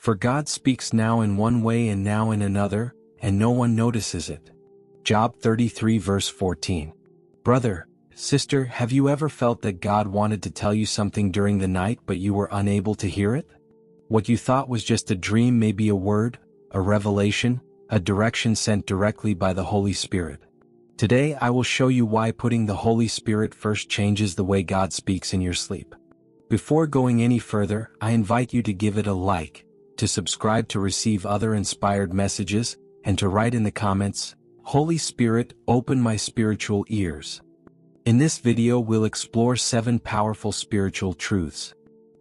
For God speaks now in one way and now in another, and no one notices it. Job 33 verse 14. Brother, sister, have you ever felt that God wanted to tell you something during the night but you were unable to hear it? What you thought was just a dream may be a word, a revelation, a direction sent directly by the Holy Spirit. Today I will show you why putting the Holy Spirit first changes the way God speaks in your sleep. Before going any further, I invite you to give it a like, to subscribe to receive other inspired messages, and to write in the comments, "Holy Spirit, open my spiritual ears." In this video we'll explore 7 powerful spiritual truths.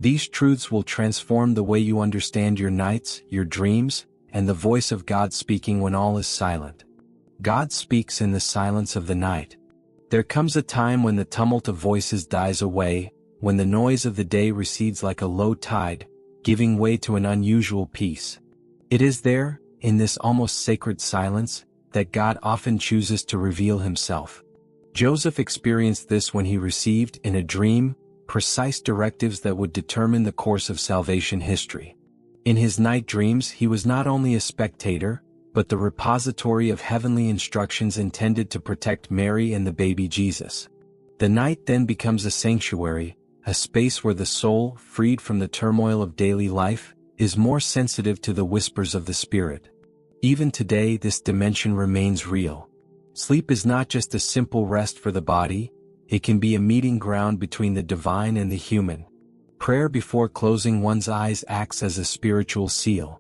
These truths will transform the way you understand your nights, your dreams, and the voice of God speaking when all is silent. God speaks in the silence of the night. There comes a time when the tumult of voices dies away, when the noise of the day recedes like a low tide, giving way to an unusual peace. It is there, in this almost sacred silence, that God often chooses to reveal himself. Joseph experienced this when he received, in a dream, precise directives that would determine the course of salvation history. In his night dreams he was not only a spectator, but the repository of heavenly instructions intended to protect Mary and the baby Jesus. The night then becomes a sanctuary, a space where the soul, freed from the turmoil of daily life, is more sensitive to the whispers of the Spirit. Even today this dimension remains real. Sleep is not just a simple rest for the body, it can be a meeting ground between the divine and the human. Prayer before closing one's eyes acts as a spiritual seal.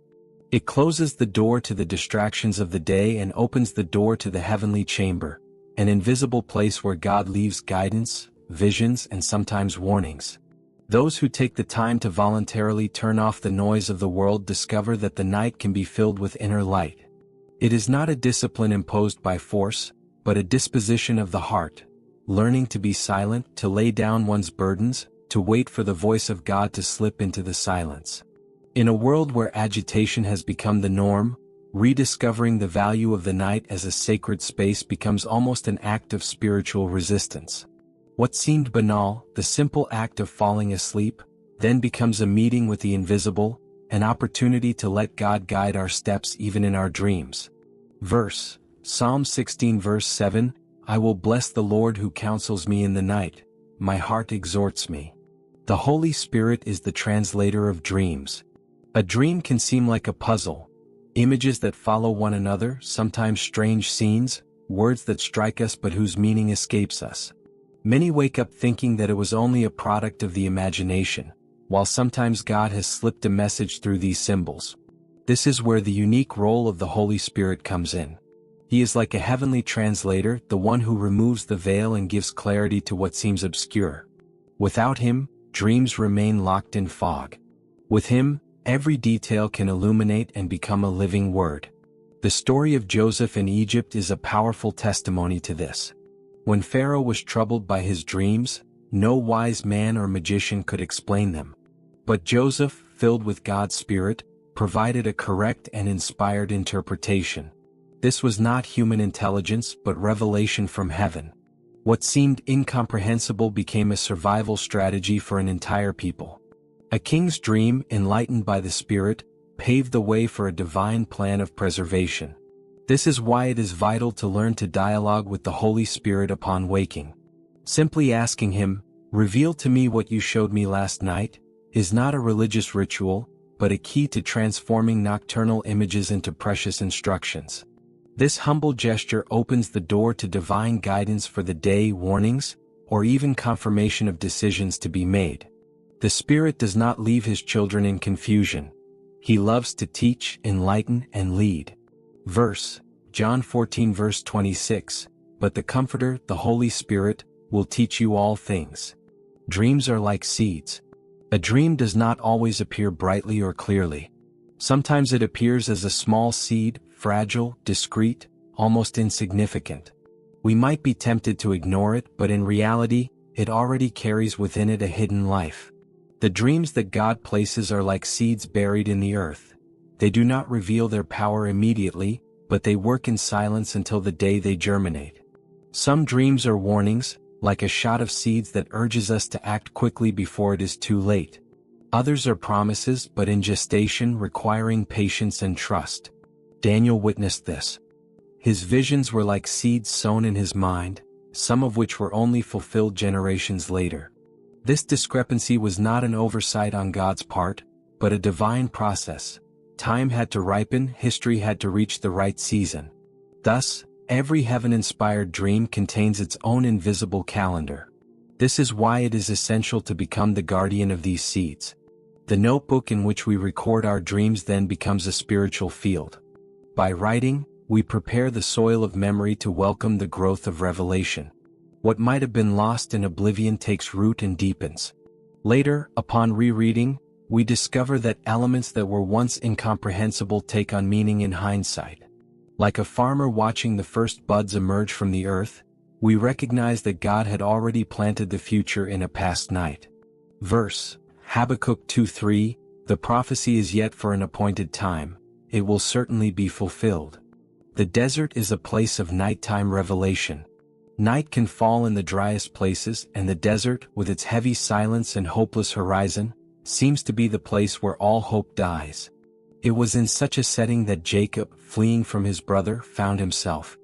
It closes the door to the distractions of the day and opens the door to the heavenly chamber, an invisible place where God leaves guidance, visions, and sometimes warnings. Those who take the time to voluntarily turn off the noise of the world discover that the night can be filled with inner light. It is not a discipline imposed by force, but a disposition of the heart, learning to be silent, to lay down one's burdens, to wait for the voice of God to slip into the silence. In a world where agitation has become the norm, rediscovering the value of the night as a sacred space becomes almost an act of spiritual resistance. What seemed banal, the simple act of falling asleep, then becomes a meeting with the invisible, an opportunity to let God guide our steps even in our dreams. Psalm 16 verse 7, I will bless the Lord who counsels me in the night, my heart exhorts me. The Holy Spirit is the translator of dreams. A dream can seem like a puzzle. Images that follow one another, sometimes strange scenes, words that strike us but whose meaning escapes us. Many wake up thinking that it was only a product of the imagination, while sometimes God has slipped a message through these symbols. This is where the unique role of the Holy Spirit comes in. He is like a heavenly translator, the one who removes the veil and gives clarity to what seems obscure. Without him, dreams remain locked in fog. With him, every detail can illuminate and become a living word. The story of Joseph in Egypt is a powerful testimony to this. When Pharaoh was troubled by his dreams, no wise man or magician could explain them. But Joseph, filled with God's Spirit, provided a correct and inspired interpretation. This was not human intelligence but revelation from heaven. What seemed incomprehensible became a survival strategy for an entire people. A king's dream, enlightened by the Spirit, paved the way for a divine plan of preservation. This is why it is vital to learn to dialogue with the Holy Spirit upon waking. Simply asking him, "Reveal to me what you showed me last night," is not a religious ritual, but a key to transforming nocturnal images into precious instructions. This humble gesture opens the door to divine guidance for the day, warnings, or even confirmation of decisions to be made. The Spirit does not leave his children in confusion. He loves to teach, enlighten, and lead. John 14 verse 26, but the Comforter, the Holy Spirit, will teach you all things. Dreams are like seeds. A dream does not always appear brightly or clearly. Sometimes it appears as a small seed, fragile, discreet, almost insignificant. We might be tempted to ignore it, but in reality, it already carries within it a hidden life. The dreams that God places are like seeds buried in the earth. They do not reveal their power immediately, but they work in silence until the day they germinate. Some dreams are warnings, like a shot of seeds that urges us to act quickly before it is too late. Others are promises but in gestation, requiring patience and trust. Daniel witnessed this. His visions were like seeds sown in his mind, some of which were only fulfilled generations later. This discrepancy was not an oversight on God's part, but a divine process. Time had to ripen, history had to reach the right season. Thus, every heaven-inspired dream contains its own invisible calendar. This is why it is essential to become the guardian of these seeds. The notebook in which we record our dreams then becomes a spiritual field. By writing, we prepare the soil of memory to welcome the growth of revelation. What might have been lost in oblivion takes root and deepens. Later, upon rereading, we discover that elements that were once incomprehensible take on meaning in hindsight. Like a farmer watching the first buds emerge from the earth, we recognize that God had already planted the future in a past night. Verse, Habakkuk 2:3, the prophecy is yet for an appointed time, it will certainly be fulfilled. The desert is a place of nighttime revelation. Night can fall in the driest places, and the desert, with its heavy silence and hopeless horizon, seems to be the place where all hope dies. It was in such a setting that Jacob, fleeing from his brother, found himself.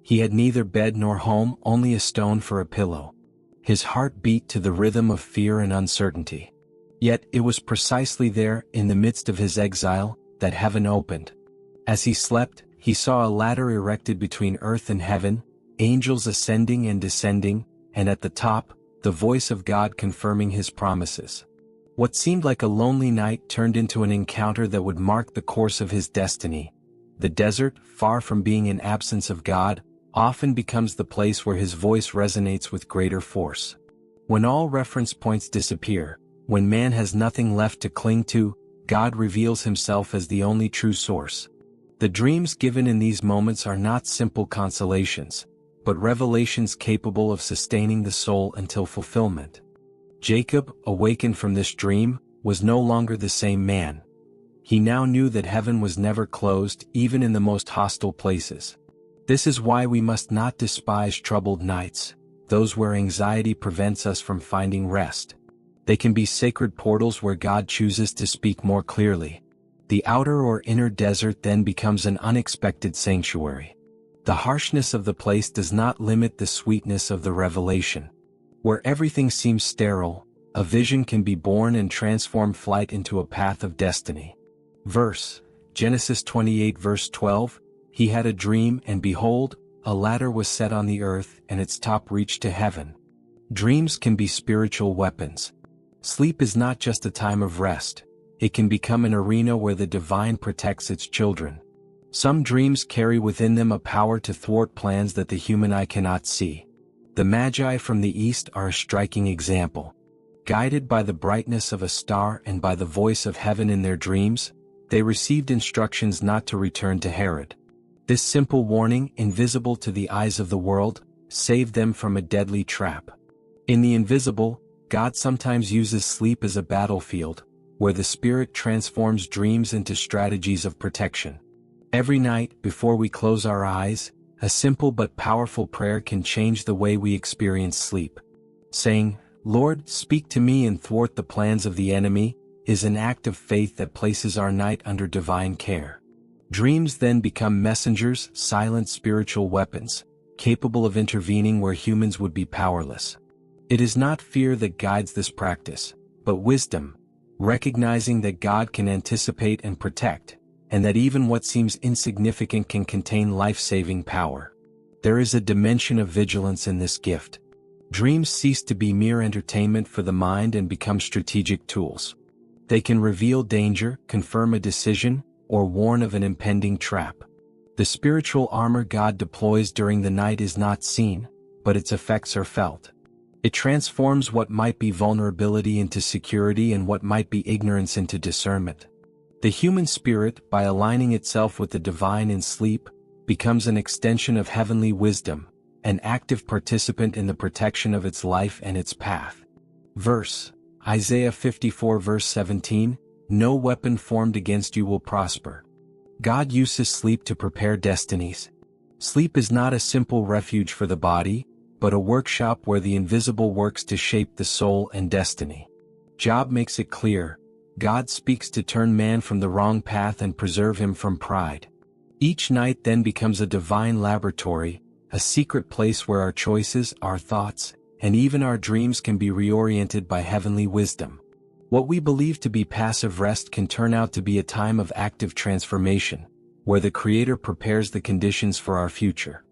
He had neither bed nor home, only a stone for a pillow. His heart beat to the rhythm of fear and uncertainty. Yet it was precisely there, in the midst of his exile, that heaven opened. As he slept, he saw a ladder erected between earth and heaven, angels ascending and descending, and at the top, the voice of God confirming his promises. What seemed like a lonely night turned into an encounter that would mark the course of his destiny. The desert, far from being an absence of God, often becomes the place where his voice resonates with greater force. When all reference points disappear, when man has nothing left to cling to, God reveals himself as the only true source. The dreams given in these moments are not simple consolations, but revelations capable of sustaining the soul until fulfillment. Jacob, awakened from this dream, was no longer the same man. He now knew that heaven was never closed, even in the most hostile places. This is why we must not despise troubled nights, those where anxiety prevents us from finding rest. They can be sacred portals where God chooses to speak more clearly. The outer or inner desert then becomes an unexpected sanctuary. The harshness of the place does not limit the sweetness of the revelation. Where everything seems sterile, a vision can be born and transform flight into a path of destiny. Verse, Genesis 28 verse 12, he had a dream, and behold, a ladder was set on the earth, and its top reached to heaven. Dreams can be spiritual weapons. Sleep is not just a time of rest. It can become an arena where the divine protects its children. Some dreams carry within them a power to thwart plans that the human eye cannot see. The Magi from the east are a striking example. Guided by the brightness of a star and by the voice of heaven in their dreams, they received instructions not to return to Herod. This simple warning, invisible to the eyes of the world, saved them from a deadly trap. In the invisible, God sometimes uses sleep as a battlefield, where the Spirit transforms dreams into strategies of protection. Every night, before we close our eyes, a simple but powerful prayer can change the way we experience sleep. Saying, "Lord, speak to me and thwart the plans of the enemy," is an act of faith that places our night under divine care. Dreams then become messengers, silent spiritual weapons, capable of intervening where humans would be powerless. It is not fear that guides this practice, but wisdom, recognizing that God can anticipate and protect, and that even what seems insignificant can contain life-saving power. There is a dimension of vigilance in this gift. Dreams cease to be mere entertainment for the mind and become strategic tools. They can reveal danger, confirm a decision, or warn of an impending trap. The spiritual armor God deploys during the night is not seen, but its effects are felt. It transforms what might be vulnerability into security and what might be ignorance into discernment. The human spirit, by aligning itself with the divine in sleep, becomes an extension of heavenly wisdom, an active participant in the protection of its life and its path. Verse, Isaiah 54 verse 17, no weapon formed against you will prosper. God uses sleep to prepare destinies. Sleep is not a simple refuge for the body, but a workshop where the invisible works to shape the soul and destiny. Job makes it clear, God speaks to turn man from the wrong path and preserve him from pride. Each night then becomes a divine laboratory, a secret place where our choices, our thoughts, and even our dreams can be reoriented by heavenly wisdom. What we believe to be passive rest can turn out to be a time of active transformation, where the Creator prepares the conditions for our future.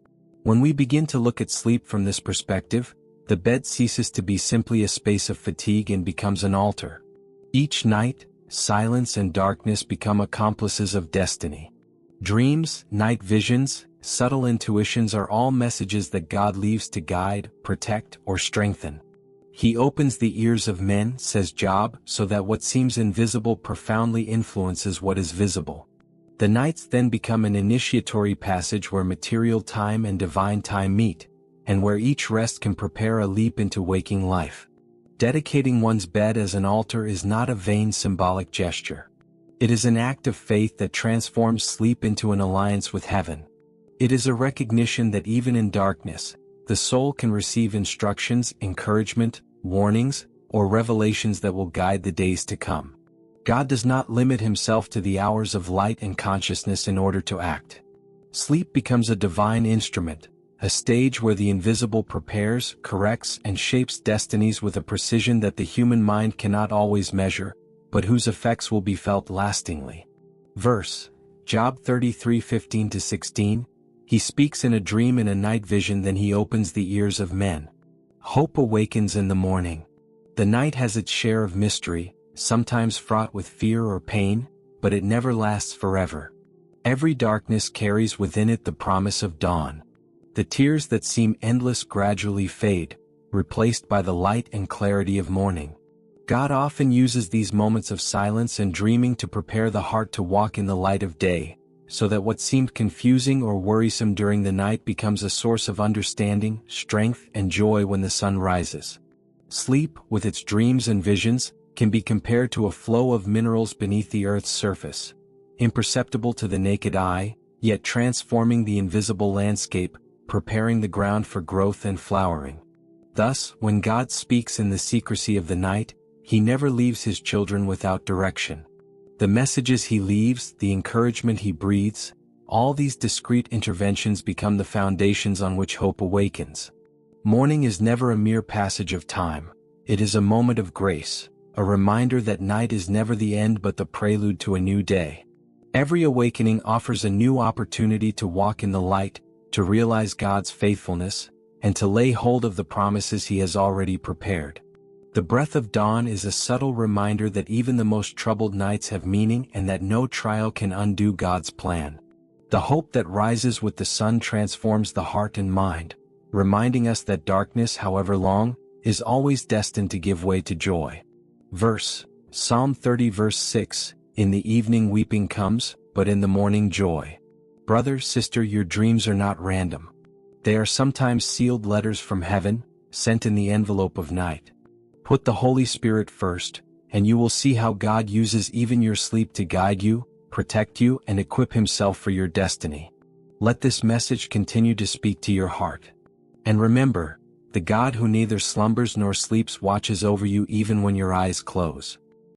When we begin to look at sleep from this perspective, the bed ceases to be simply a space of fatigue and becomes an altar. Each night, silence and darkness become accomplices of destiny. Dreams, night visions, subtle intuitions are all messages that God leaves to guide, protect, or strengthen. He opens the ears of men, says Job, so that what seems invisible profoundly influences what is visible. The nights then become an initiatory passage where material time and divine time meet, and where each rest can prepare a leap into waking life. Dedicating one's bed as an altar is not a vain symbolic gesture. It is an act of faith that transforms sleep into an alliance with heaven. It is a recognition that even in darkness, the soul can receive instructions, encouragement, warnings, or revelations that will guide the days to come. God does not limit himself to the hours of light and consciousness in order to act. Sleep becomes a divine instrument, a stage where the invisible prepares, corrects, and shapes destinies with a precision that the human mind cannot always measure, but whose effects will be felt lastingly. Verse, Job 33:15-16, he speaks in a dream in a night vision, then he opens the ears of men. Hope awakens in the morning. The night has its share of mystery, sometimes fraught with fear or pain, but it never lasts forever. Every darkness carries within it the promise of dawn. The tears that seem endless gradually fade, replaced by the light and clarity of morning. God often uses these moments of silence and dreaming to prepare the heart to walk in the light of day, so that what seemed confusing or worrisome during the night becomes a source of understanding, strength, and joy when the sun rises. Sleep, with its dreams and visions, can be compared to a flow of minerals beneath the earth's surface, imperceptible to the naked eye, yet transforming the invisible landscape, preparing the ground for growth and flowering. Thus, when God speaks in the secrecy of the night, he never leaves his children without direction. The messages he leaves, the encouragement he breathes, all these discreet interventions become the foundations on which hope awakens. Morning is never a mere passage of time. It is a moment of grace, a reminder that night is never the end but the prelude to a new day. Every awakening offers a new opportunity to walk in the light, to realize God's faithfulness, and to lay hold of the promises he has already prepared. The breath of dawn is a subtle reminder that even the most troubled nights have meaning and that no trial can undo God's plan. The hope that rises with the sun transforms the heart and mind, reminding us that darkness, however long, is always destined to give way to joy. Verse, Psalm 30 verse 6, in the evening weeping comes, but in the morning joy. Brother, sister, your dreams are not random. They are sometimes sealed letters from heaven, sent in the envelope of night. Put the Holy Spirit first, and you will see how God uses even your sleep to guide you, protect you, and equip himself for your destiny. Let this message continue to speak to your heart. And remember, the God who neither slumbers nor sleeps watches over you even when your eyes close.